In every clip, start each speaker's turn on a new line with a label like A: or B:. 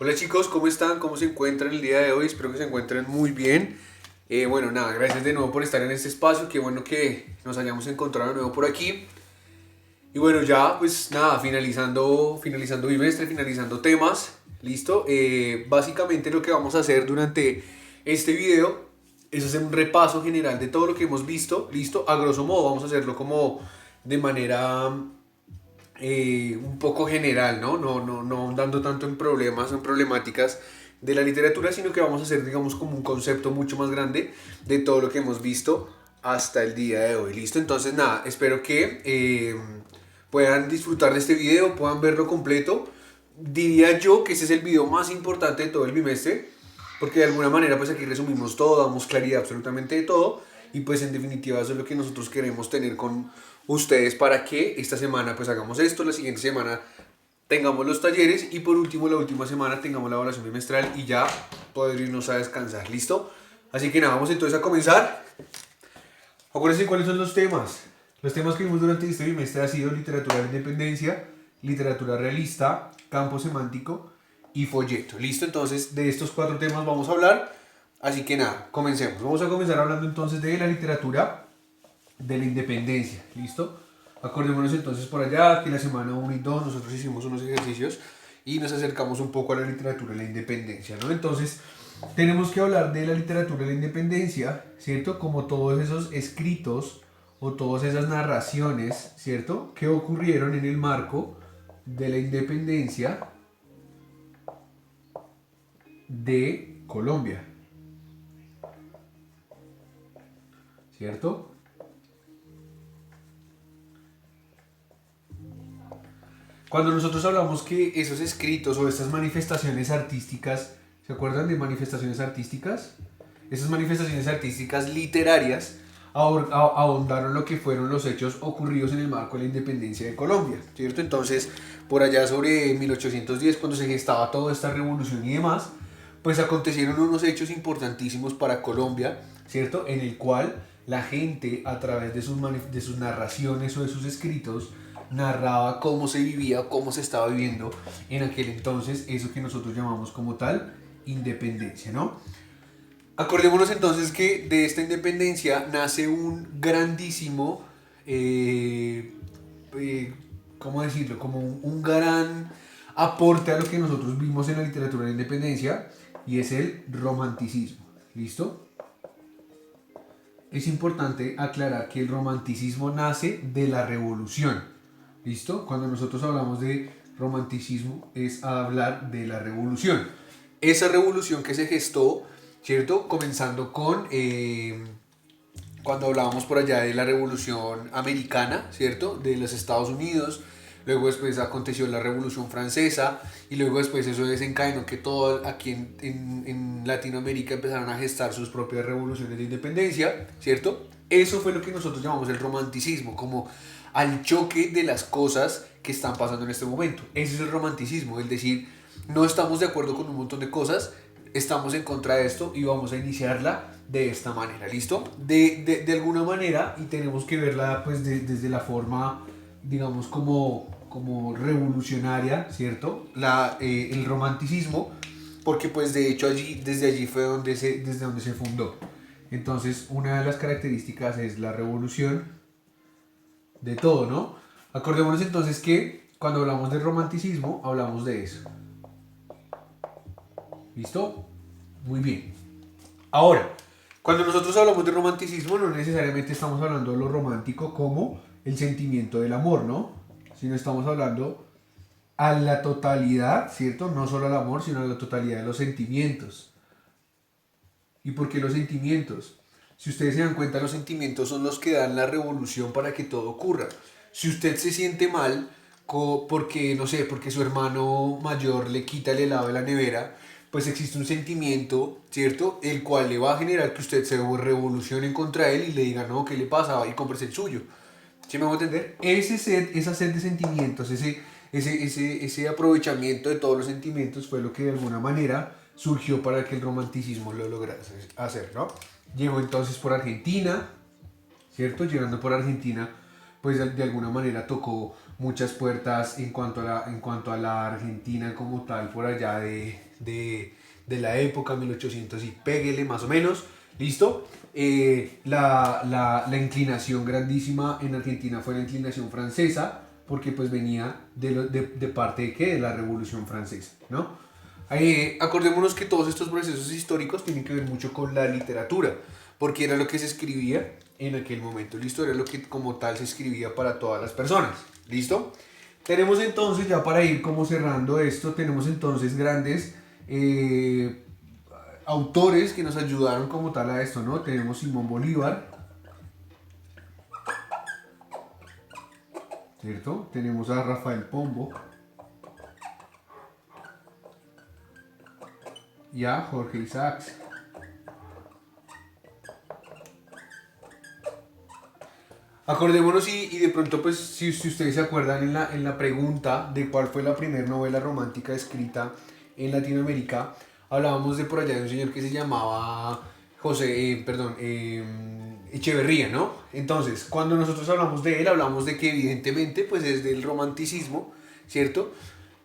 A: Hola chicos, ¿cómo están? ¿Cómo se encuentran el día de hoy? Espero que se encuentren muy bien. Bueno, nada, gracias de nuevo por estar en este espacio. Qué bueno que nos hayamos encontrado de nuevo por aquí. Y bueno, ya pues nada, finalizando bimestre, finalizando temas. Listo. Básicamente lo que vamos a hacer durante este video es hacer un repaso general de todo lo que hemos visto. Listo. A grosso modo vamos a hacerlo como de manera un poco general, ¿no? No dando tanto en problemas, en problemáticas de la literatura, sino que vamos a hacer, digamos, como un concepto mucho más grande de todo lo que hemos visto hasta el día de hoy. ¿Listo? Entonces, nada, espero que puedan disfrutar de este video, puedan verlo completo. Diría yo que ese es el video más importante de todo el bimestre, porque de alguna manera pues aquí resumimos todo, damos claridad absolutamente de todo y pues en definitiva eso es lo que nosotros queremos tener con ustedes para que esta semana pues hagamos esto, la siguiente semana tengamos los talleres y por último la última semana tengamos la evaluación bimestral y ya poder irnos a descansar, ¿listo? Así que nada, vamos entonces a comenzar. Acuérdense cuáles son los temas. Los temas que vimos durante este bimestre han sido literatura de la independencia, literatura realista, campo semántico y folleto. ¿Listo? Entonces de estos cuatro temas vamos a hablar. Así que nada, comencemos. Vamos a comenzar hablando entonces de la literatura de la independencia. ¿Listo? Acordémonos entonces por allá que la semana 1 y 2 nosotros hicimos unos ejercicios y nos acercamos un poco a la literatura de la independencia, ¿no? Entonces, tenemos que hablar de la literatura de la independencia, ¿cierto? Como todos esos escritos o todas esas narraciones, ¿cierto? Que ocurrieron en el marco de la independencia de Colombia, ¿cierto? Cuando nosotros hablamos que esos escritos o estas manifestaciones artísticas, ¿se acuerdan de manifestaciones artísticas? Esas manifestaciones artísticas literarias ahondaron lo que fueron los hechos ocurridos en el marco de la independencia de Colombia, ¿cierto? Entonces, por allá sobre 1810, cuando se gestaba toda esta revolución y demás, pues acontecieron unos hechos importantísimos para Colombia, ¿cierto? En el cual la gente, a través de sus narraciones o de sus escritos, narraba cómo se vivía, cómo se estaba viviendo en aquel entonces, eso que nosotros llamamos como tal independencia, ¿no? Acordémonos entonces que de esta independencia nace un grandísimo, eh, eh, ¿cómo decirlo? Como un gran aporte a lo que nosotros vimos en la literatura de la independencia y es el romanticismo. ¿Listo? Es importante aclarar que el romanticismo nace de la revolución. ¿Listo? Cuando nosotros hablamos de romanticismo es hablar de la revolución. Esa revolución que se gestó, ¿cierto? Comenzando con cuando hablábamos por allá de la revolución americana, ¿cierto? De los Estados Unidos. Luego después aconteció la Revolución Francesa y luego después eso desencadenó que todo aquí en Latinoamérica empezaron a gestar sus propias revoluciones de independencia, ¿cierto? Eso fue lo que nosotros llamamos el romanticismo, como al choque de las cosas que están pasando en este momento. Ese es el romanticismo, el decir, no estamos de acuerdo con un montón de cosas, estamos en contra de esto y vamos a iniciarla de esta manera, ¿listo? De alguna manera y tenemos que verla pues desde la forma, digamos, como revolucionaria, ¿cierto? El romanticismo, porque pues de hecho desde allí fue desde donde se fundó. Entonces, una de las características es la revolución de todo, ¿no? Acordémonos entonces que cuando hablamos del romanticismo, hablamos de eso. ¿Listo? Muy bien. Ahora, cuando nosotros hablamos de romanticismo, no necesariamente estamos hablando de lo romántico como el sentimiento del amor, ¿no? Sino estamos hablando a la totalidad, ¿cierto? No solo al amor, sino a la totalidad de los sentimientos. ¿Y por qué los sentimientos? Si ustedes se dan cuenta, los sentimientos son los que dan la revolución para que todo ocurra. Si usted se siente mal porque, no sé, porque su hermano mayor le quita el helado de la nevera, pues existe un sentimiento, ¿cierto? El cual le va a generar que usted se revolucione contra él y le diga, no, ¿qué le pasa? Y compres el suyo. ¿Sí me voy a entender? Esa sed de sentimientos, ese aprovechamiento de todos los sentimientos fue lo que de alguna manera surgió para que el romanticismo lo lograse hacer, ¿no? Llegó entonces por Argentina, ¿cierto? Llegando por Argentina, pues de alguna manera tocó muchas puertas en cuanto a la Argentina como tal, por allá de la época, 1800 y péguele más o menos, ¿listo? La inclinación grandísima en Argentina fue la inclinación francesa, porque pues venía de parte de ¿qué? De la Revolución Francesa, ¿no? Acordémonos que todos estos procesos históricos tienen que ver mucho con la literatura, porque era lo que se escribía en aquel momento, ¿listo? Era lo que como tal se escribía para todas las personas, ¿listo? Tenemos entonces, ya para ir como cerrando esto, tenemos entonces grandes autores que nos ayudaron como tal a esto, ¿no? Tenemos Simón Bolívar, ¿cierto? Tenemos a Rafael Pombo y a Jorge Isaacs. Acordémonos y de pronto pues si ustedes se acuerdan en la pregunta de cuál fue la primera novela romántica escrita en Latinoamérica, hablábamos de por allá de un señor que se llamaba Echeverría, ¿no? Entonces, cuando nosotros hablamos de él, hablamos de que evidentemente pues es del romanticismo, ¿cierto?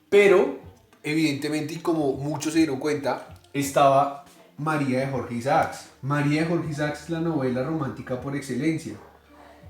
A: Pero evidentemente y como muchos se dieron cuenta, estaba María de Jorge Isaacs. María de Jorge Isaacs es la novela romántica por excelencia.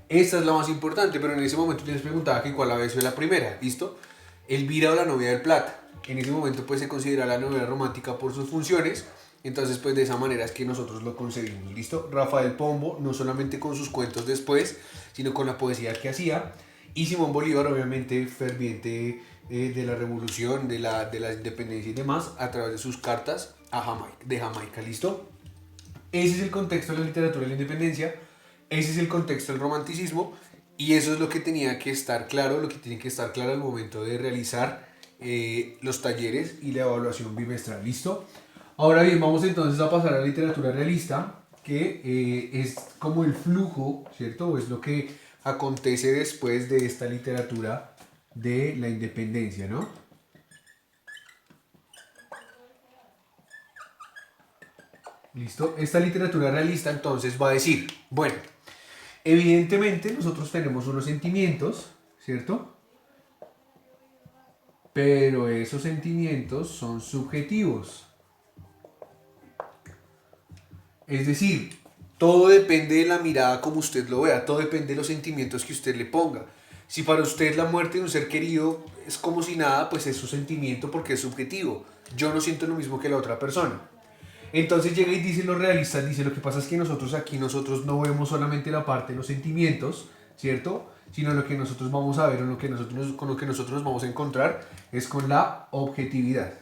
A: Esta es la más importante, pero en ese momento yo les preguntaba que cuál había sido la primera, ¿listo? Elvira o la novia del Plata. En ese momento pues se considera la novela romántica por sus funciones, entonces pues de esa manera es que nosotros lo concebimos, ¿listo? Rafael Pombo, no solamente con sus cuentos después, sino con la poesía que hacía, y Simón Bolívar, obviamente ferviente de la revolución, de la independencia y demás, a través de sus cartas de Jamaica, ¿listo? Ese es el contexto de la literatura de la independencia, ese es el contexto del romanticismo y eso es lo que tenía que estar claro, lo que tiene que estar claro al momento de realizar los talleres y la evaluación bimestral, ¿listo? Ahora bien, vamos entonces a pasar a la literatura realista, que es como el flujo, ¿cierto? O es lo que acontece después de esta literatura de la independencia, ¿no? ¿Listo? Esta literatura realista entonces va a decir, bueno, evidentemente nosotros tenemos unos sentimientos, ¿cierto? Pero esos sentimientos son subjetivos. Es decir, todo depende de la mirada como usted lo vea, todo depende de los sentimientos que usted le ponga. Si para usted la muerte de un ser querido es como si nada, pues es su sentimiento porque es subjetivo. Yo no siento lo mismo que la otra persona. Entonces llega y dice los realistas, dice lo que pasa es que nosotros no vemos solamente la parte de los sentimientos, ¿cierto? Sino lo que nosotros vamos a ver o con lo que nosotros nos vamos a encontrar es con la objetividad.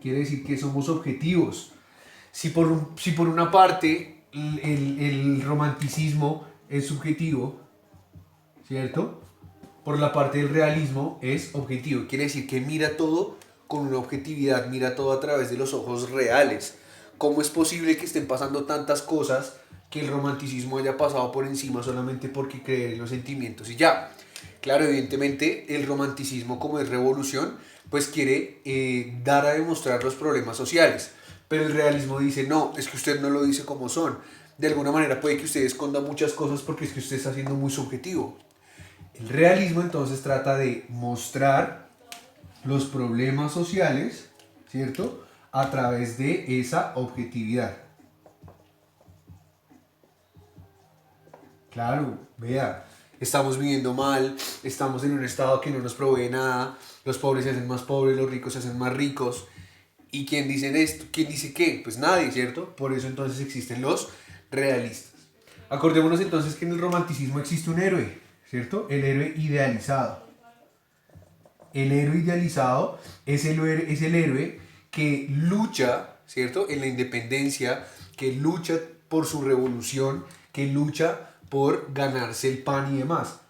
A: Quiere decir que somos objetivos. Si por una parte el romanticismo es subjetivo, ¿cierto? Por la parte del realismo es objetivo. Quiere decir que mira todo con una objetividad, mira todo a través de los ojos reales. ¿Cómo es posible que estén pasando tantas cosas que el romanticismo haya pasado por encima solamente porque cree en los sentimientos y ya? Claro, evidentemente el romanticismo como es revolución, pues quiere dar a demostrar los problemas sociales. Pero el realismo dice, no, es que usted no lo dice como son. De alguna manera puede que usted esconda muchas cosas porque es que usted está siendo muy subjetivo. El realismo entonces trata de mostrar los problemas sociales, ¿cierto? A través de esa objetividad. Claro, vea, estamos viviendo mal, estamos en un estado que no nos provee nada, los pobres se hacen más pobres, los ricos se hacen más ricos. ¿Y quién dice esto? ¿Quién dice qué? Pues nadie, ¿cierto? Por eso entonces existen los realistas. Acordémonos entonces que en el romanticismo existe un héroe, ¿cierto? El héroe idealizado. El héroe idealizado es es el héroe que lucha, ¿cierto? En la independencia, que lucha por su revolución, que lucha por ganarse el pan y demás.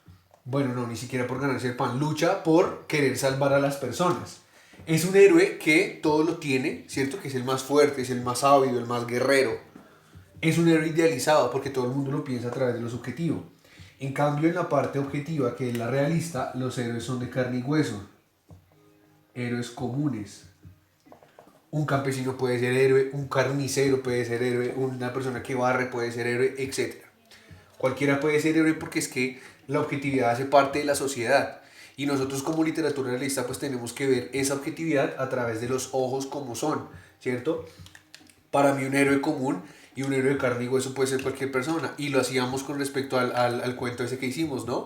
A: Bueno, no, ni siquiera por ganarse el pan, lucha por querer salvar a las personas. Es un héroe que todo lo tiene, ¿cierto? Que es el más fuerte, es el más ávido, el más guerrero. Es un héroe idealizado porque todo el mundo lo piensa a través de lo subjetivo. En cambio, en la parte objetiva, que es la realista, los héroes son de carne y hueso. Héroes comunes. Un campesino puede ser héroe, un carnicero puede ser héroe, una persona que barre puede ser héroe, etc. Cualquiera puede ser héroe porque es que la objetividad hace parte de la sociedad. Y nosotros como literatura realista pues tenemos que ver esa objetividad a través de los ojos como son, ¿cierto? Para mí un héroe común y un héroe de carne y hueso puede ser cualquier persona. Y lo hacíamos con respecto al cuento ese que hicimos, ¿no?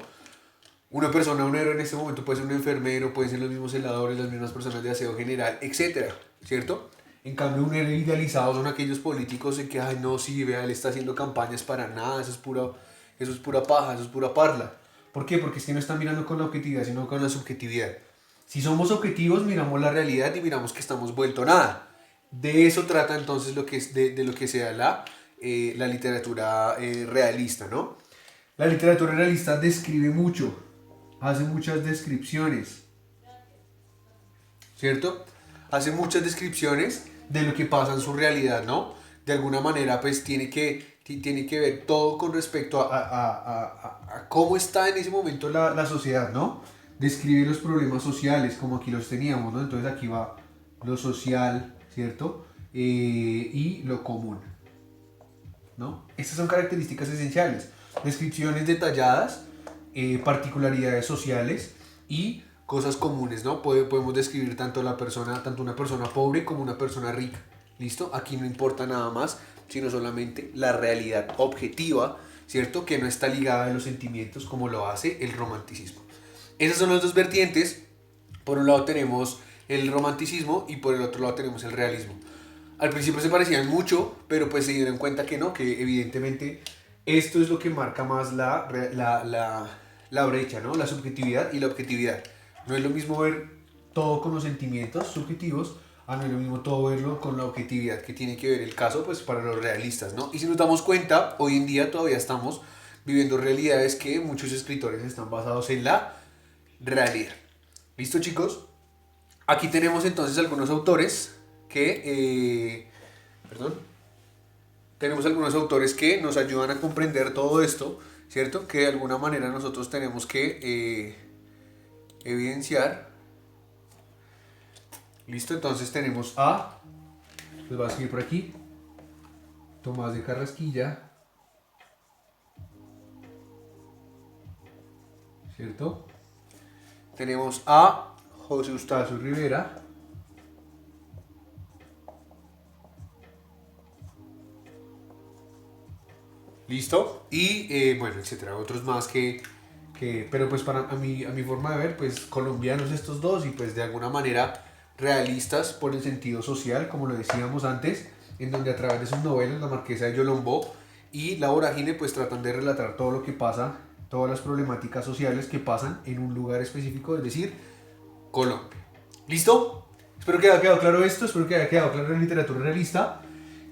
A: Una persona, un héroe en este momento puede ser un enfermero, pueden ser los mismos celadores, las mismas personas de aseo general, etcétera, ¿cierto? En cambio, un héroe idealizado son aquellos políticos en que, ay, no, sí, vea, él está haciendo campañas para nada, eso es pura paja, eso es pura parla. ¿Por qué? Porque es que no están mirando con la objetividad, sino con la subjetividad. Si somos objetivos, miramos la realidad y miramos que estamos vuelto nada. De eso trata entonces lo que es de lo que sea la literatura realista, ¿no? La literatura realista describe mucho, hace muchas descripciones, ¿cierto? Hace muchas descripciones de lo que pasa en su realidad, ¿no? De alguna manera, pues tiene que ver todo con respecto a cómo está en ese momento la sociedad, ¿no? Describe los problemas sociales, como aquí los teníamos, ¿no? Entonces aquí va lo social, ¿cierto? Y lo común, ¿no? Estas son características esenciales. Descripciones detalladas, particularidades sociales y cosas comunes, ¿no? Podemos describir tanto una persona pobre como una persona rica. ¿Listo? Aquí no importa nada más, sino solamente la realidad objetiva, ¿cierto? Que no está ligada a los sentimientos como lo hace el romanticismo. Esas son las dos vertientes. Por un lado tenemos el romanticismo y por el otro lado tenemos el realismo. Al principio se parecían mucho, pero pues se dieron cuenta que no, que evidentemente esto es lo que marca más la brecha, ¿no? La subjetividad y la objetividad. No es lo mismo ver todo con los sentimientos subjetivos, a no es lo mismo todo verlo con la objetividad que tiene que ver el caso pues para los realistas, ¿no? Y si nos damos cuenta, hoy en día todavía estamos viviendo realidades que muchos escritores están basados en la realidad. ¿Listo, chicos? Aquí tenemos entonces algunos autores perdón, tenemos algunos autores que nos ayudan a comprender todo esto, ¿cierto? Que de alguna manera nosotros tenemos que evidenciar. Listo, entonces tenemos les voy a seguir por aquí, Tomás de Carrasquilla, ¿cierto? Tenemos a José Eustacio Rivera, ¿listo? Y bueno, etcétera, otros más pero pues para a mi forma de ver, pues colombianos estos dos y pues de alguna manera realistas por el sentido social, como lo decíamos antes, en donde a través de sus novelas, La Marquesa de Yolombó y La Vorágine, pues tratan de relatar todo lo que pasa, todas las problemáticas sociales que pasan en un lugar específico, es decir, Colombia. ¿Listo? Espero que haya quedado claro esto, espero que haya quedado claro la literatura realista.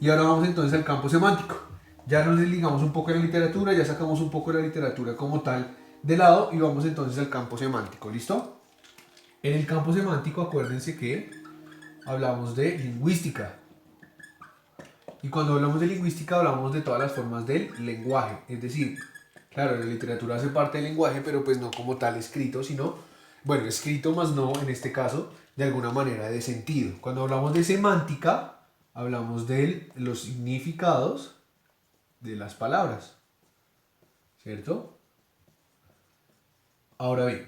A: Y ahora vamos entonces al campo semántico. Ya nos desligamos un poco de la literatura, ya sacamos un poco de la literatura como tal de lado y vamos entonces al campo semántico, ¿listo? En el campo semántico acuérdense que hablamos de lingüística. Y cuando hablamos de lingüística hablamos de todas las formas del lenguaje. Es decir, claro, la literatura hace parte del lenguaje, pero pues no como tal escrito, sino, bueno, escrito más no, en este caso, de alguna manera de sentido. Cuando hablamos de semántica, hablamos de los significados de las palabras, ¿cierto? Ahora bien,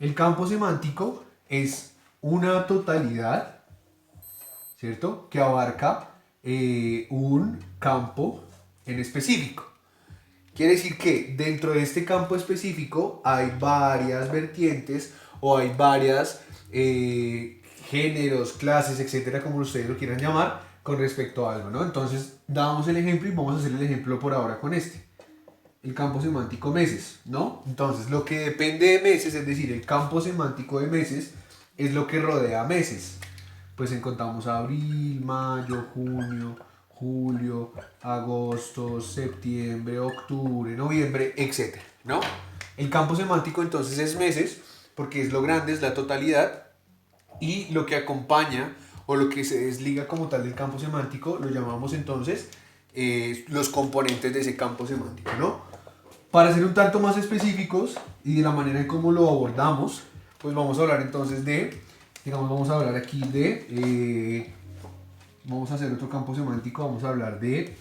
A: el campo semántico es una totalidad, ¿cierto? Que abarca un campo en específico. Quiere decir que dentro de este campo específico hay varias vertientes o hay varias géneros, clases, etcétera, como ustedes lo quieran llamar, con respecto a algo, ¿no? Entonces, damos el ejemplo y vamos a hacer el ejemplo por ahora con este. El campo semántico meses, ¿no? Entonces, lo que depende de meses, es decir, el campo semántico de meses, es lo que rodea meses. Pues encontramos abril, mayo, junio, julio, agosto, septiembre, octubre, noviembre, etcétera, ¿no? El campo semántico entonces es meses, porque es lo grande, es la totalidad, y lo que acompaña o lo que se desliga como tal del campo semántico lo llamamos entonces los componentes de ese campo semántico, ¿no? Para ser un tanto más específicos y de la manera en cómo lo abordamos, pues vamos a hablar entonces digamos, vamos a hablar aquí vamos a hacer otro campo semántico, vamos a hablar de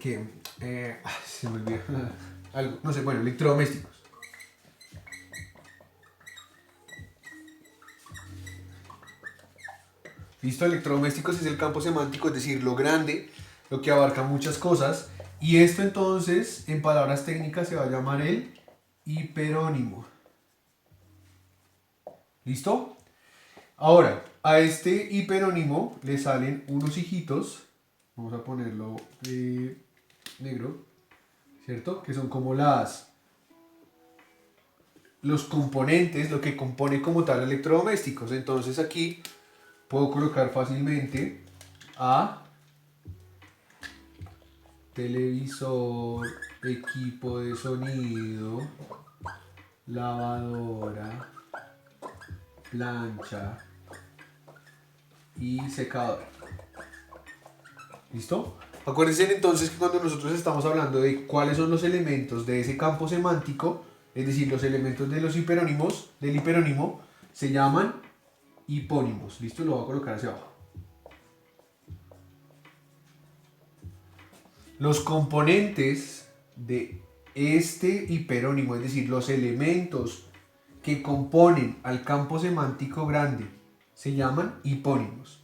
A: qué, se me olvidó, algo, no sé, bueno, electrodomésticos. ¿Listo? Electrodomésticos es el campo semántico, es decir, lo grande, lo que abarca muchas cosas. Y esto entonces, en palabras técnicas, se va a llamar el hiperónimo. ¿Listo? Ahora, a este hiperónimo le salen unos hijitos. Vamos a ponerlo de negro, ¿cierto? Que son como los componentes, lo que compone como tal electrodomésticos. Entonces aquí puedo colocar fácilmente a televisor, equipo de sonido, lavadora, plancha y secador. ¿Listo? Acuérdense entonces que cuando nosotros estamos hablando de cuáles son los elementos de ese campo semántico, es decir, los elementos de los hiperónimos, del hiperónimo, se llaman hipónimos. ¿Listo? Lo voy a colocar hacia abajo. Los componentes de este hiperónimo, es decir, los elementos que componen al campo semántico grande, se llaman hipónimos.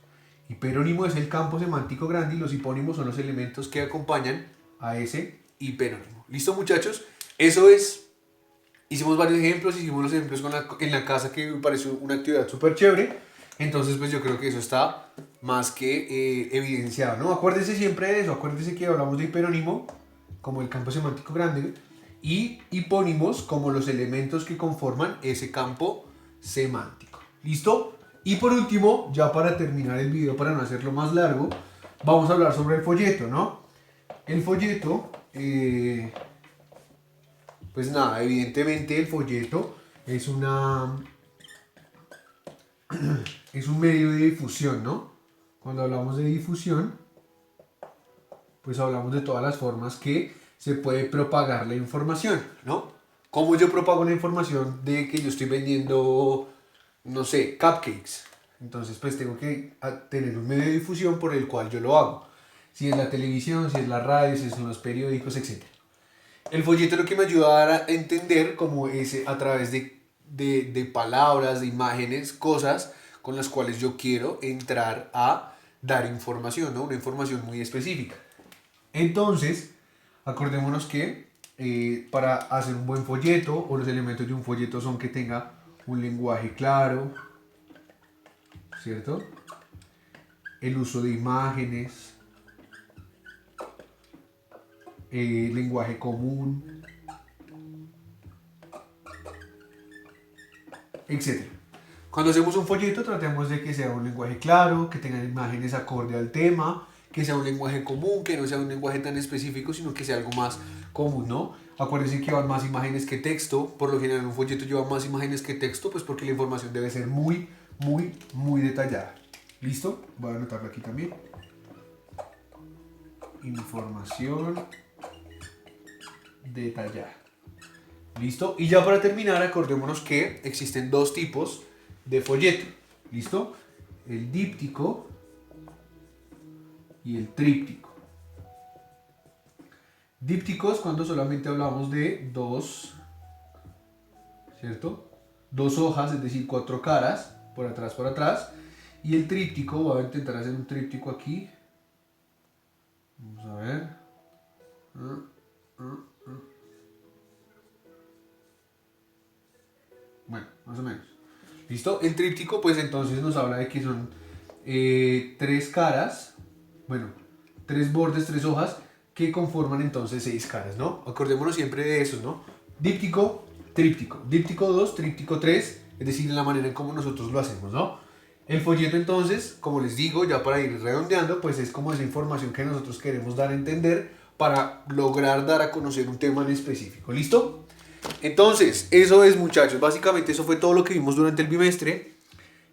A: Hiperónimo es el campo semántico grande y los hipónimos son los elementos que acompañan a ese hiperónimo. ¿Listo, muchachos? Eso es. Hicimos varios ejemplos, hicimos los ejemplos en la casa, que me pareció una actividad súper chévere. Entonces, pues yo creo que eso está más que evidenciado, ¿no? Acuérdense siempre de eso, acuérdense que hablamos de hiperónimo como el campo semántico grande y hipónimos como los elementos que conforman ese campo semántico. ¿Listo? Y por último, ya para terminar el video, para no hacerlo más largo, vamos a hablar sobre el folleto, ¿no? El folleto, pues nada, evidentemente el folleto es un medio de difusión, ¿no? Cuando hablamos de difusión, pues hablamos de todas las formas que se puede propagar la información, ¿no? ¿Cómo yo propago la información de que yo estoy vendiendo, no sé, cupcakes? Entonces, pues tengo que tener un medio de difusión por el cual yo lo hago. Si es la televisión, si es la radio, si son los periódicos, etc. El folleto es lo que me ayuda a dar a entender como ese, a través de palabras, de imágenes, cosas con las cuales yo quiero entrar a dar información, ¿no? Una información muy específica. Entonces, acordémonos que para hacer un buen folleto, o los elementos de un folleto son que tenga un lenguaje claro, ¿cierto? El uso de imágenes, lenguaje común, etc. Cuando hacemos un folleto tratemos de que sea un lenguaje claro, que tenga imágenes acorde al tema, que sea un lenguaje común, que no sea un lenguaje tan específico, sino que sea algo más común, ¿no? Acuérdense que van más imágenes que texto, por lo general un folleto lleva más imágenes que texto, pues porque la información debe ser muy, muy, muy detallada. ¿Listo? Voy a anotarlo aquí también. Información detallada. ¿Listo? Y ya para terminar, acordémonos que existen dos tipos de folleto. ¿Listo? El díptico y el tríptico. Díptico es cuando solamente hablamos de dos, ¿cierto? Dos hojas, es decir, 4 caras, por atrás. Y el tríptico, voy a intentar hacer un tríptico aquí. Vamos a ver. Bueno, más o menos. ¿Listo? El tríptico, pues entonces nos habla de que son 3 caras, bueno, 3 bordes, 3 hojas, que conforman entonces 6 caras, ¿no? Acordémonos siempre de eso, ¿no? Díptico, tríptico. Díptico 2, tríptico 3, es decir, en la manera en cómo nosotros lo hacemos, ¿no? El folleto entonces, como les digo, ya para ir redondeando, pues es como esa información que nosotros queremos dar a entender para lograr dar a conocer un tema en específico. ¿Listo? Entonces, eso es, muchachos. Básicamente eso fue todo lo que vimos durante el bimestre.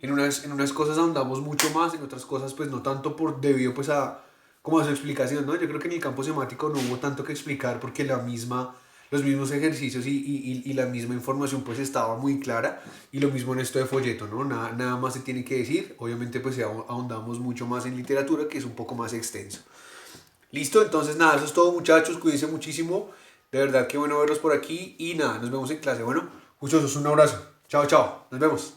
A: En unas cosas ahondamos mucho más, en otras cosas pues no tanto debido pues a como a su explicación, ¿no? Yo creo que en el campo semántico no hubo tanto que explicar porque los mismos ejercicios y la misma información pues estaba muy clara, y lo mismo en esto de folleto, ¿no? Nada más se tiene que decir. Obviamente pues ahondamos mucho más en literatura, que es un poco más extenso. Listo, entonces nada, eso es todo, muchachos, cuídense muchísimo, de verdad que bueno verlos por aquí y nada, nos vemos en clase. Bueno, muchachos, un abrazo, chao, chao, nos vemos.